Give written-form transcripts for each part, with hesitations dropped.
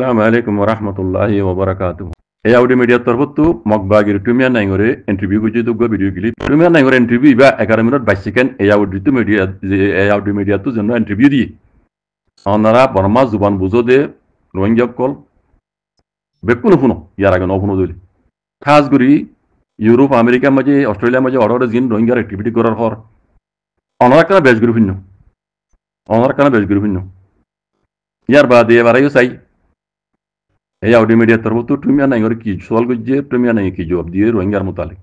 Assalamu alaikum wa rahmatullahi wa barakatuh. E audio media torbutu mokbagir tumia naingore interview guji tu go video clip. Tumia naingore interview iba 11 minute 22 second e audio media tu jenno interview di. Onara Burma zuban buzo de Rohingya kol bekkuno funo yaraga no funo doli. Khas guri Europe America maje Australia maje order jin Rohingya activity korar hor. Onara kana base group hinno. Onara kana base group hinno. Yar baade barayo sai এই audio media terbutu tumia na ngor ki soal gujje tumia na ki jawab diye Rohingya mutalik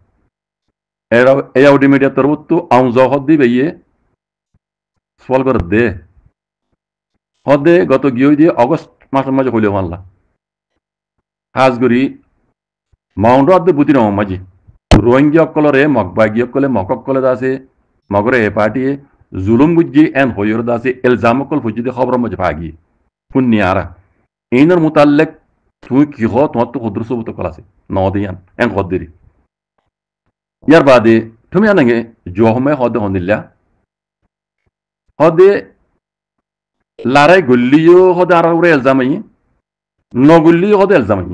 এই audio media terbutu aun zo hoddi beye soal kor de hodde গত গিয়ে দিয়ে August মাসের মাঝে হইলো মানলা Hajguri Mount অদ্দে বুতির মাঝে রোহিঙ্গা কলরে মকবাগি কলে মকক কলে দাসে মগরে এ পার্টি জুলুম গুজ্জি এন হইর দাসে ইলজাম কল ফুজিদে খবর মাঝে ভাগি পুন্নিয়ারা এইনর মুতাল্লিক তুই কি হ তোমার তো ক্ষুদ্র সবুত কল আছে নদিয়ান এন হদ্দেরি ইয়ার বাদে তুমি আনাগে জহমে হদে হন্দিল্লা হদে লারাই গল্লিও হদে আর উড়ে এলজামাই নগল্লিও হদে এলজামাই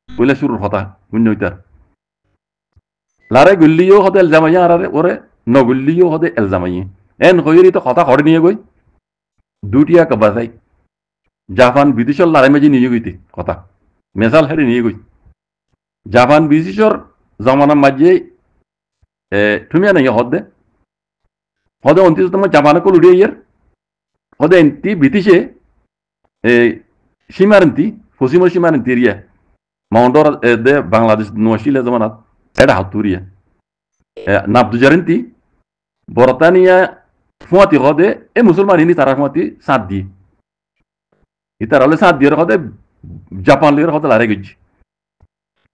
বুঝলে শুরুর কথা বুঝনইতার লারাই গল্লিও হদে এলজামাই আর ওরে নগল্লিও হদে এলজামাই এন হইরি তো কথা হড়ে নিয়ে গই দুটিয়া কবাজাই জাপান বিদেশের লড়াই মাঝে নিয়ে গইতে কথা মেসাল হেরে নিয়ে গই জাপান বিদেশের জমানার মাঝে তুমি আনাই হদে হদে 29তম জাপানে কল উড়িয়ে ইয়ার হদে এনতি ব্রিটিশে সীমারেন্তি পশ্চিমের সীমারেন্তি এরিয়া মাউন্টর দে বাংলাদেশ নোয়াশিলে জমানাত এটা হাতুরিয়া নাবদুজারেন্তি বরতানিয়া ফুয়াতি হদে এ মুসলমান হিনি তারা ফুয়াতি সাত দিয়ে ইতার হলে সাত দিয়ে হদে জাপান লিগের হদে লড়াই গেছি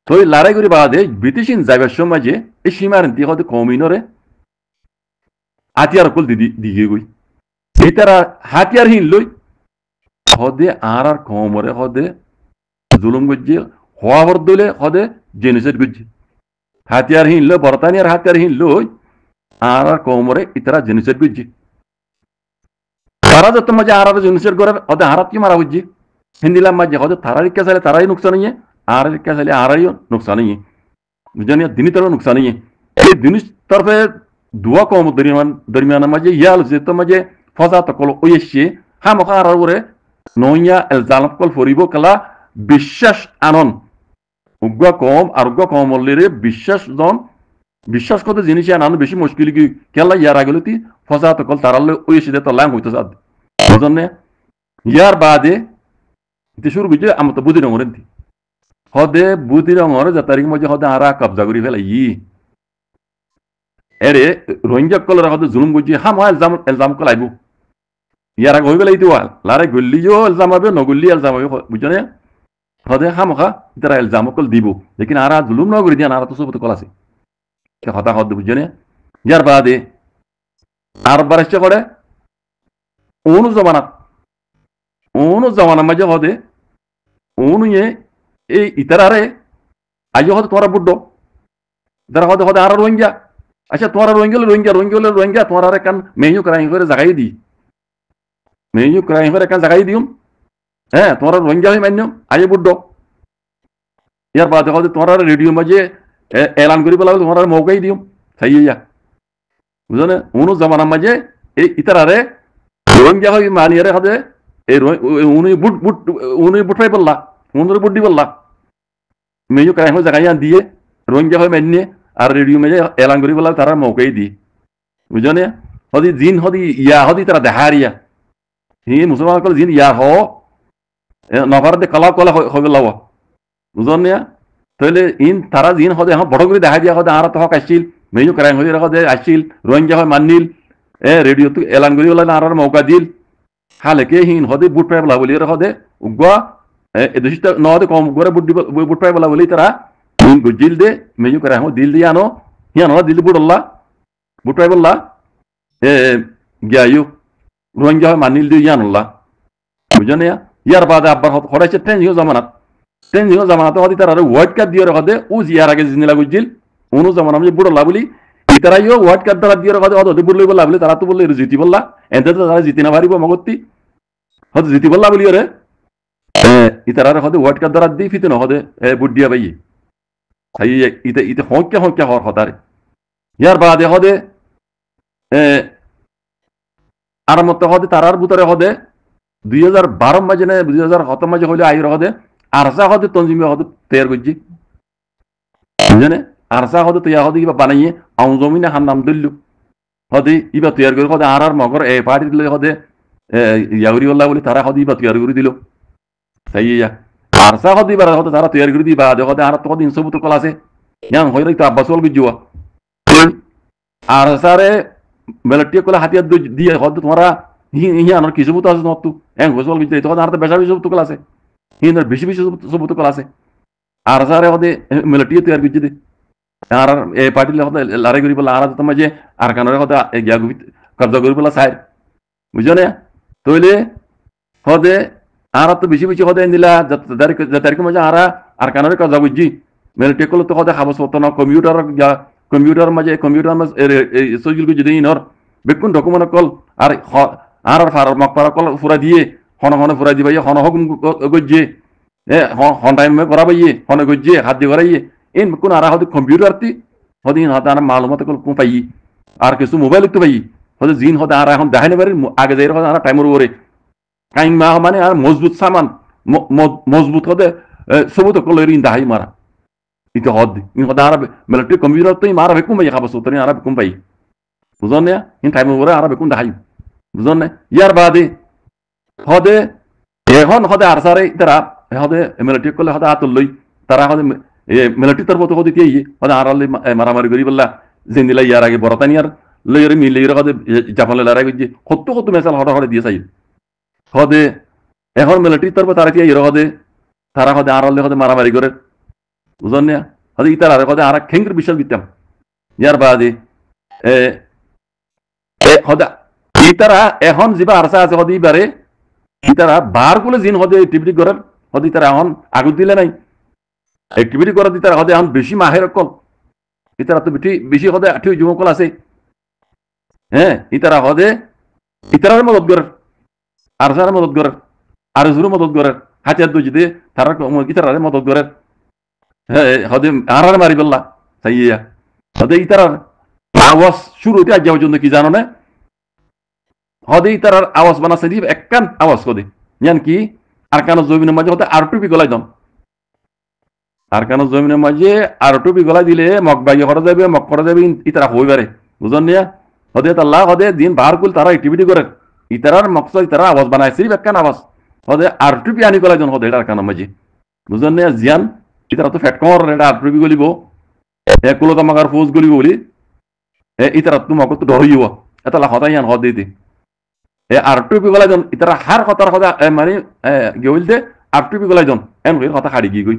তো এই লড়াই করি বাদে ব্রিটিশ ইন যাইবার সময় যে এই সীমারেন্তি হদে কমিনরে হাতিয়ার কল দিগে গই এই তারা হাতিয়ার হিন লই হদে আর কমরে হদে জুলুম গজ্জি হওয়া বর্দলে হদে জেনেসেট গজ্জি হাতিয়ার হিন লই বরতানিয়ার হাতিয়ার হিন লই আর কমরে ইতারা জেনেসেট গজ্জি তারা যত মাঝে আর জেনেসেট করে হদে হারাত কি মারা গজ্জি হিন্দিলাম মাঝে হদে তারাই কেসালে তারাই নুকসান নিয়ে আর কেসালে আরাইও নুকসান নিয়ে বুঝানি দিনী তরফ নুকসান নিয়ে এই দিনী তরফে দুয়া কম দরমিয়ান মাঝে ইয়াল যেত মাঝে ফজা তকল ওয়েশে হামখা আর ওরে নইয়া এলজালাম কল ফরিব কলা বিশ্বাস আনন উগ্র কম আর উগ্র কম বললে বিশ্বাস করতে জিনিস আনানো বেশি মুশকিল কি কেলা ইয়ার আগলতি ফজা তকল তারালে ওয়েশে দে তো লাং হইতো সাদ বুঝনে ইয়ার বাদে তে শুরু বুঝে আম তো বুদ্ধি রঙরেন্তি হদে বুদ্ধি রঙর যে তারিখ মধ্যে হদে আরা কবজা করি ফেলাই এরে রোহিঙ্গা কলরা হদে জুলুম বুঝি হাম এলজাম কলাইবু ইয়ার আগে হইবে লাইতি ওয়াল লারে গল্লিও এলজাম হবে নগল্লি এলজাম হবে বুঝনে হদে হামখা তারা এলজাম কল দিব লেকিন আরা জুলুম ন করি দিয়ান আরা তো সবত কল আছে কে হতা হদে বুঝনে ইয়ার বাদে আর বারসে করে অনু জমানা মাঝে হদে অনুয়ে এই ইতারারে আজ হদে তোরা বুড্ডো তারা হদে হদে আর রোহিঙ্গা আচ্ছা তোরা রোহিঙ্গা তোরা কান মেয়ু ক্রাইম করে জাগাই দি মেয়ু ক্রাইম করে কান জাগাই দিউম হ্যাঁ তোরা রোহিঙ্গা হই মান্য আজ বুড্ডো ইয়ার বাদে হদে তোরা রেডিও মাঝে এলান করি বলা তোরা মৌকাই দিউম সাইয়া বুঝলে অনু জমানা মাঝে এই ইতারারে রোহিঙ্গা হই মানিয়ারে হদে এই উনি বুট পাই বললা উনি বুট দি বললা মেয়ু ক্রাইম হয়ে জাগাই দিয়ে রোহিঙ্গা হই মান্য আর রেডিও মেজে এলান করি বলা তারা মৌকাই দি বুঝনে হদি জিন হদি ইয়া হদি তারা দেহারিয়া হি মুসলমান কল জিন ইয়া হ নভার দে কলা হইবে লাও বুঝনে তাহলে ইন তারা জিন হদে বড় করে দেখা দিয়া হদে আর তো হক আসছিল মেয়ু ক্রাইম হই হদে আসছিল রোহিঙ্গা হয় মানিল রেডিও তো এলান করি বলা আর মৌকা দিল হালে কে হিন হদে বুট পাই বলা বলি হদে উগা এ দশটা নদে কম করে বুট পাই বলা বলি তারা জিল দে মেজু করে দিল দিয়ে আনো হিয়ানো দিল বুড়ল্লা বুটাই বললা গিয়ায়ু রোহিঙ্গা হয় মানিল দিয়ে ইয়ানুল্লা বুঝনে ইয়ার বাদে আব্বার হরাইছে টেনজিও জামানাতে হদি তার ওয়ার্ড কার্ড দিয়ে রাখে ও জিয়ার আগে জিনিলা বুঝিল অনু জামানা আমি বুড়ল্লা বলি ইতারাইও ওয়ার্ড কার্ড দ্বারা দিয়ে রাখে হদে বুড়লি বললা বলি তারা তো বললে জিতি বললা এতে তো তারা জিতি না পারিব মগত্তি হয়তো জিতি বললা বলি রে ইতারারে হদে ওয়াট কার দ্বারা দি ফিতে নহদে বুডিয়া বাইয়ে তাই ইতে ইতে হক্কা হর হতারে ইয়ার বাদে হদে আর মতো হদে তারার ভিতরে হদে 2012 মাঝে না 2017 মাঝে হইলে আইর হদে আরসা হদে তঞ্জিমে হদে তৈয়ার করছি বুঝনে আরসা হদে তৈয়ার হদে ইবা বানাইয়ে আউ জমিনে হান নাম দিল্লু হদে ইবা তৈয়ার করে হদে আর মগর এ পার্টি দিলে হদে ইয়াউরিওয়াল্লাহ বলে তারা হদে ইবা তৈয়ার করে দিল তাই ইয়া আরসা হদে ইবা হদে তারা তৈয়ার করে দিবা হদে আর তো হদে ইনসবুত কল আছে ইয়াং হইলে তো আব্বাসল গিজুয়া আরসারে মেলটিয়ে কলে হাতিয়ার দিয়ে হদে তোমরা হিয়ানোর কি সবুত আছে নতু এং গোসল গিজে তো আর তো বেশা বেশি সবুত কল আছে হিয়ানোর বেশি বেশি সবুত কল আছে আরসারে হদে মেলটিয়ে তৈয়ার গিজে দে আর এ পার্টি হদে লড়াই করি বলা আর তোমার যে আর কানরে হদে গিয়া কবজা করি বলা চাই বুঝছো না তইলে হদে আর তো বেশি বেশি হদে দিলা তারিখ মজা আর কানরে কবজা বুঝছি মেলটিয়ে কলে তো হদে খাবস পত্র না কম্পিউটার মাঝে কম্পিউটার সজিল গুজি দিই নর বেকুন ডকুমেন্ট কল আর ফার মক পার কল ফুরা দিয়ে হন ফুরা দিবাই হন হক গজ্জে হন টাইম করা বাইয়ে হন গজ্জে হাত দিয়ে করাইয়ে ইন কোন আর হদে কম্পিউটার তি হদে হদে আর মালুমাত কল কোন পাই আর কিছু মোবাইল তো পাই হদে জিন হদে আর এখন দেখাইনে পারি আগে যাই হদে আর টাইমের উপরে কাইম মা মানে আর মজবুত সামান মজবুত হদে সবুত কল ইন দাহাই মারা ইতে হদ ইন হদে আর মিলিটারি কম্পিউটার তো মারা বেকুম পাই খাবো সতনি আর বেকুম পাই বুঝন না ইন টাইমের উপরে আর বেকুম দাহাই বুঝন না ইয়ার বাদে হদে এখন হদে আর সারে তারা হদে মিলিটারি করলে হদে আতল লই তারা হদে মিলিটারি তরফ তো হদে দিয়ে হদে আর মারামারি করি বললা জিন্দিলা ইয়ার আগে বরতানিয়ার লইরে মিলিয়ে হদে জাপানে লড়াই করছে কত মেসাল হদে দিয়ে চাই হদে এখন মিলিটারি তরফ তারা দিয়ে হদে তারা হদে আর হদে মারামারি করে বুঝন না হদে ইতার আর হদে আর খেঙ্গের বিশাল দিতাম ইয়ার বাদে হদে ইতারা এখন যা আরসা আছে হদে ইবারে ইতারা বার গুলো জিন হদে এক্টিভিটি করার হদে ইতারা এখন আগুন দিলে নাই এক্টিভিটি করার ইতারা হদে এখন বেশি মাহের কল ইতারা তো বেশি হদে আঠি যুবকল আছে হ্যাঁ ইতারা হদে ইতারার মদত করার আরসার মদত করার আরজুর মদত করার হাতিয়ার দুই যদি তারা ইতারারে মদত করার হ্যাঁ হদে আর মারি বললা তাই হদে ইতারার আওয়াজ শুরু হইতে আজ পর্যন্ত কি জানো না হদে ইতারার আওয়াজ বানাচ্ছে দিব একখান আওয়াজ কদে জান কি আর কানো জমিনের মাঝে হতে আর টুপি গলাই দন আর কানো জমিনের মাঝে আর টুপি গলাই দিলে মগ বাইয়ে করা যাবে মগ করা যাবে ইতারা হই পারে বুঝন নিয়া হদে তাল্লাহ হদে দিন বার কুল তারা অ্যাক্টিভিটি করে ইতারার মকসদ ইতারা আওয়াজ বানাইছে একখান আওয়াজ হদে আর টুপি আনি গলাই দন হদে আর কানো মাঝে বুঝন নিয়া জিয়ান ইতারা তো ফ্যাট কমর এটা আর টুপি গলিব কুলো তামাকার ফৌজ গলিব বলি ইতারা তোমাক তো ডরিব এটা হতাই আন হদে দি আর টুপি গলাই জন ইতারা হার কথার কথা মানে গেউলতে আর টুপি গলাই জন এন হই কথা খাড়ি গই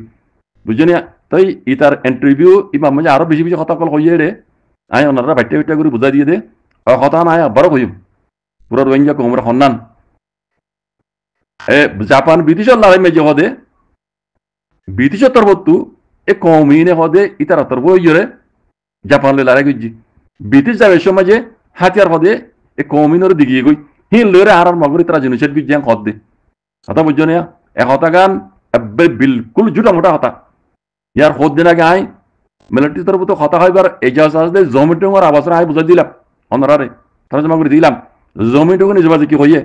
বুঝনি তাই ইতার ইন্টারভিউ ইমা মানে আরো বেশি বেশি কথা কল হইয়ে রে আই ওনারা বাইটা বাইটা করে বুঝাই দিয়ে দে কথা নাই বড় কইম পুরো রোহিঙ্গা কোমরা হন্নান জাপান ব্রিটিশের লড়াই মেজে হদে ব্রিটিশের তরফতু কমিনে হদে ইতারা তরফ হইয়ে জাপান লড়াই গইজি ব্রিটিশ যাবে সমাজে হাতিয়ার হদে কমিনের দিকে গই হিন লইরে আর মগরি তারা জিনিসের বিজ্ঞান হদ দে কথা বুঝছো না হতা গান বিলকুল জুটা মোটা হতা ইয়ার হদ দিন আগে আই মিলিটারি তরফ তো হতা হইবার এজাজ আসলে জমিটুঙ্গর আবাসর আই বুঝাই দিলাম অনরারে তারা জমা করে দিলাম জমিটুকু নিজে বাজে কি হইয়ে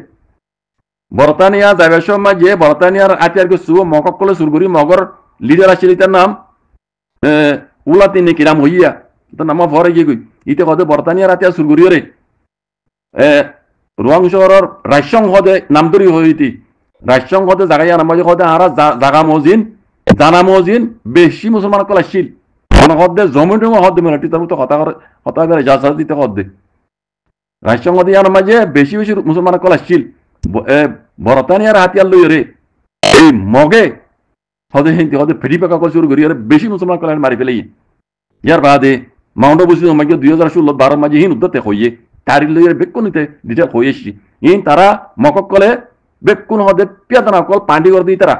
বর্তানিয়া যাবে সমাজে বর্তানিয়ার আতিয়ার কিছু মকক কলে সুরগুরি মগর লিডার আছে তার নাম উলাতি নাকি নাম হইয়া তার নাম ভরে গিয়ে গই ইতে হদে বর্তানিয়ার আতিয়ার সুরগুরি রে রোয়াং শহরের রাজসং হদে নামদরি হইতি রাজসং হদে জাগাইয়া নামাজে হদে আর জাগা মজিন জানা মজিন বেশি মুসলমান কল আসছিল হদে জমিন হদে মিলিটারি তরফ হতা করে যা দিতে হদে রাজসং হদে নামাজে বেশি বেশি মুসলমান কল আসছিল বরতানিয়ার হাতিয়ার লই রে এই মগে হদে হিন্দি হদে ফেরি পাকা কল শুরু করি বেশি মুসলমান কল মারি ফেলে ইয়ার বাদে মাউন্ট বুঝি মাঝে 2016-12 মাঝে হিন উদ্যতে হইয়ে তারি লইয়ের বেকুন নিতে দিতে হয়েছি ইন তারা মকক কলে বেকুন হদে পেয়াদানা কল পান্ডি করে দিই তারা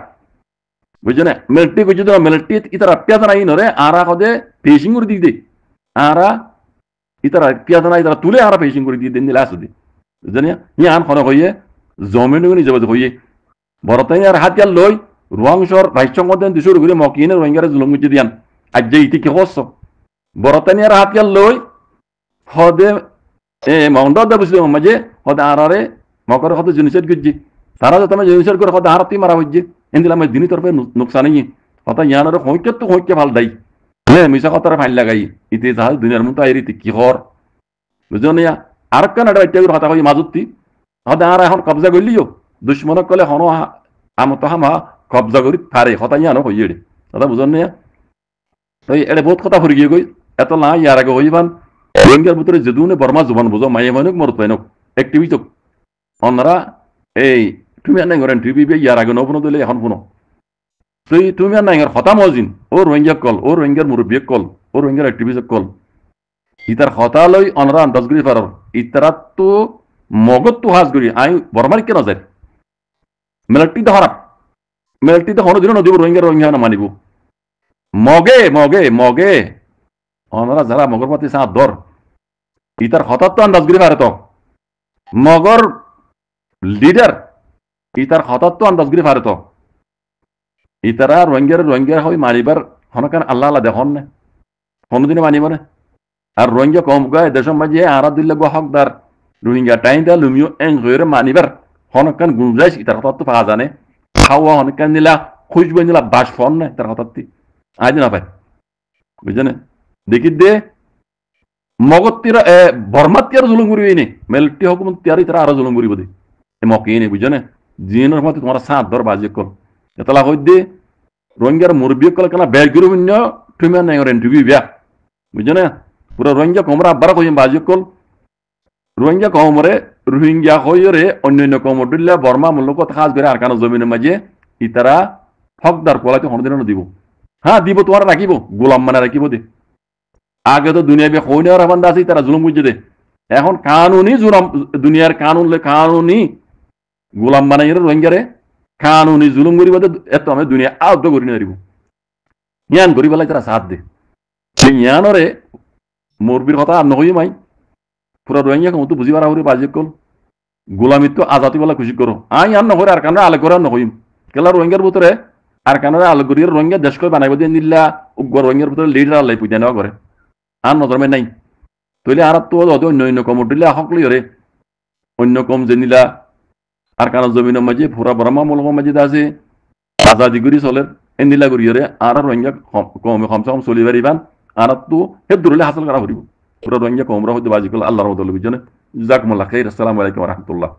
বুঝছো না মিলিটারি বুঝছো না মিলিটারি ইতারা পেয়াদানা ইনরে আরা হদে ফিশিং করে দিই দে আরা ইতারা পেয়াদানা ইতারা তুলে আরা ফিশিং করে দিয়ে দিন দিলে আসুদি বুঝছো না ইয়ান খন হইয়ে জমিন নিজে বাজে হইয়ে বরতাই আর হাতিয়ার লই রোহাংসর রাইসংগঠন দুশোর ঘুরে মকিনে রোহিঙ্গারে জুলুম গুজি দিয়ান আজ যে ইতি কি হস বরতানিয়ার হাত গেল লই হদে মাউন্ট বুঝলি মাঝে হদে আরারে মকর হতে জিনিসের গুজি তারা তো তুমি জিনিসের করে হদে হারাতি মারা হচ্ছে এন্দিলা আমি দিনই তরফে নুকসানি হতা ইয়ানোর হইকে তো হইকে ভাল দাই হ্যাঁ মিশা কথার ফাইল লাগাই ইতি জাহাজ দুনিয়ার মতো আইরি কি হর বুঝলো না আর কেন এটা হতা হই মাজুতি হদে আর এখন কবজা করলিও দুশ্মনক কলে হন আমতো হামা কবজা করি পারে হতা ইয়ানো হইয়ে দাদা বুঝলেন না তো এটা বহুত কথা ফুরি গিয়ে গই এত না ইয়ার আগে হইবান রোহিঙ্গার ভিতরে যেদুনে বর্মা জুবান বুঝো মাইয়ে মানুক মরত পাইনক একটিভিত অন্যরা এই তুমি আর নাই করেন টিভি ইয়ার আগে নবনো দিলে এখন পুনো তুই তুমি আর নাই হতা মজিন ও রোহিঙ্গা কল ও রোহিঙ্গার মুরব্বী কল ও রোহিঙ্গার একটিভিত কল ইতার হতা লই অনরা আন্দাজ করি পারর ইতারা তো মগত তো হাজ করি আই বর্মার কেন যায় মেলটি তো হারাপ মেলটি তো হনো দিন নদীব রোহিঙ্গা না মানিব মগে মগে মগে অনরা যারা মগর পাতি সাঁত ধর ইতার হঠাৎ তো আন্দাজ করি পারে তো মগর লিডার ইতার হঠাৎ তো আন্দাজ করি পারে তো ইতারা রোহিঙ্গার হই মারিবার হনকান আল্লাহ আল্লাহ দেখুন না কোনোদিনে মানিব না আর রোহিঙ্গা কম গায়ে দেশের মাঝে আরা দিল্লে গো হকদার রোহিঙ্গা টাইম দা লুমিও এং হয়ে মানিবার হনকান গুঞ্জাইশ ইতার হঠাৎ তো পাওয়া জানে খাওয়া হনকান নিলা খুঁজবে নিলা বাস ফোন না তার হঠাৎ আজ না পাই বুঝছেন দেখি দে মগত্তিরা বর্মাত্তিয়ার জুলুম করিবে নে মেলটি হকুম তিয়ারি তারা আরো জুলুম করিব দে মকে নে বুঝছেন জিনের মধ্যে তোমার সাত ধর বাজে কল এতলা হই দে রোহিঙ্গার মুরব্বী কল কেনা বের গিরু ভিন্ন তুমি নাই ওর ইন্টারভিউ বিয়া বুঝছেন পুরো রোহিঙ্গা কমরা আবার কইম বাজে কল রোহিঙ্গা কমরে রোহিঙ্গা হইরে অন্যান্য কমর দিল্লা বর্মা মুলকত খাস করে আর কানো জমিনের মাঝে ইতারা হকদার কোলাতে হনদিন দিব হ্যাঁ দিব তোমার রাখিব গোলাম মানে রাখিব দে আগে তো দুনিয়া বে হইনে আর বান্দা আছে তারা জুলুম বুঝে দে এখন কানুনি জুলুম দুনিয়ার কানুনি গোলাম বানাই রোহিঙ্গারে কানুনি জুলুম করিব এত আমি দুনিয়া আউট করি না দিব জ্ঞান করি বেলায় তারা সাথ দে সেই জ্ঞানরে মুরবির কথা আর নহই মাই পুরা রোহিঙ্গা কমতো বুঝি পারা হরি বাজে কল গোলামিত তো আজাতি বেলা খুশি করো আই আর নহরে আর কানে আলে করে নহইম কেলা রোহিঙ্গার ভিতরে আর কানারে আলগরিয়ার রোহিঙ্গা দেশ কই বানাইব দিয়ে নিলা রোহিঙ্গার ভিতরে লিডার আল্লাই পুজা নেওয়া করে আর নজরমে নাই তৈলে আর তো অন্য কম উঠিলে হকলি হরে অন্য কম যে নিলা আর কানার জমিনের মাঝে পুরা বর্মা মূলক মাঝে আছে আজাদি করি চলে এ নীলা করি হরে আর রোহিঙ্গা কমে কমসে কম চলি পারিবান আর তো হে দূরলে হাসল করা হরিব পুরা রোহিঙ্গা কমরা হইতে বাজি করল আল্লাহর মতো বুঝছেন জাকুমুল্লাহ খাইর আসসালামু আলাইকুম ওয়া রাহমাতুল্লাহ